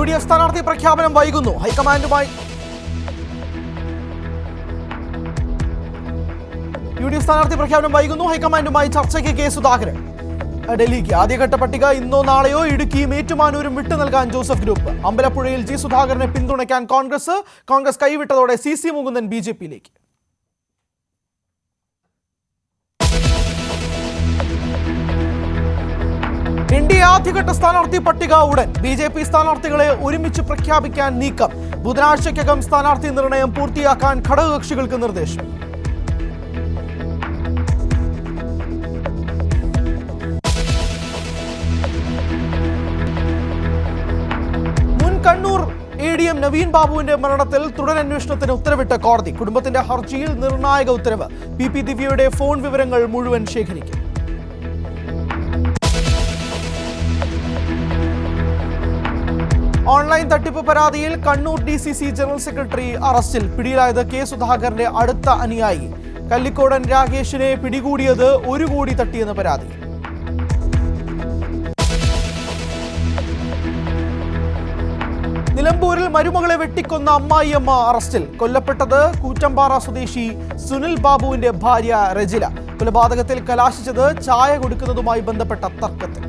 UDF സ്ഥാനാർത്ഥി പ്രഖ്യാപനം വൈകുന്നു. ഹൈക്കമാൻഡുമായി ചർച്ചയ്ക്ക് കെ സുധാകരൻ ഡൽഹിക്ക്. ആദ്യഘട്ട പട്ടിക ഇന്നോ നാളെയോ ഇടുക്കിയും ഏറ്റുമാനൂരും വിട്ടു നൽകാൻ ജോസഫ് ഗ്രൂപ്പ്. അമ്പലപ്പുഴയിൽ ജി സുധാകരനെ പിന്തുണയ്ക്കാൻ കോൺഗ്രസ് കൈവിട്ടതോടെ CC മുകുന്ദൻ BJPയിലേക്ക്. NDA ആദ്യഘട്ട സ്ഥാനാർത്ഥി പട്ടിക ഉടൻ. BJP സ്ഥാനാർത്ഥികളെ ഒരുമിച്ച് പ്രഖ്യാപിക്കാൻ നീക്കം. ബുധനാഴ്ചയ്ക്കകം സ്ഥാനാർത്ഥി നിർണയം പൂർത്തിയാക്കാൻ ഘടകകക്ഷികൾക്ക് നിർദ്ദേശം. മുൻ കണ്ണൂർ ADM നവീൻ ബാബുവിന്റെ മരണത്തിൽ തുടരന്വേഷണത്തിന് ഉത്തരവിട്ട കോടതി. കുടുംബത്തിന്റെ ഹർജിയിൽ നിർണായക ഉത്തരവ്. PP ദിവ്യയുടെ ഫോൺ വിവരങ്ങൾ മുഴുവൻ ശേഖരിക്കും. ഓൺലൈൻ തട്ടിപ്പ് പരാതിയിൽ കണ്ണൂർ DCC ജനറൽ സെക്രട്ടറി അറസ്റ്റിൽ. പിടിയിലായത് കെ സുധാകരന്റെ അടുത്ത അനുയായി. കല്ലിക്കോടൻ രാകേഷിനെ പിടികൂടിയത് 1 കോടി തട്ടിയെന്ന പരാതി. നിലമ്പൂരിൽ മരുമകളെ വെട്ടിക്കൊന്ന അമ്മായിയമ്മ അറസ്റ്റിൽ. കൊല്ലപ്പെട്ടത് കൂറ്റമ്പാറ സ്വദേശി സുനിൽ ബാബുവിന്റെ ഭാര്യ രജില. കൊലപാതകത്തിൽ കലാശിച്ചത് ചായ കൊടുക്കുന്നതുമായി ബന്ധപ്പെട്ട തർക്കത്തിൽ.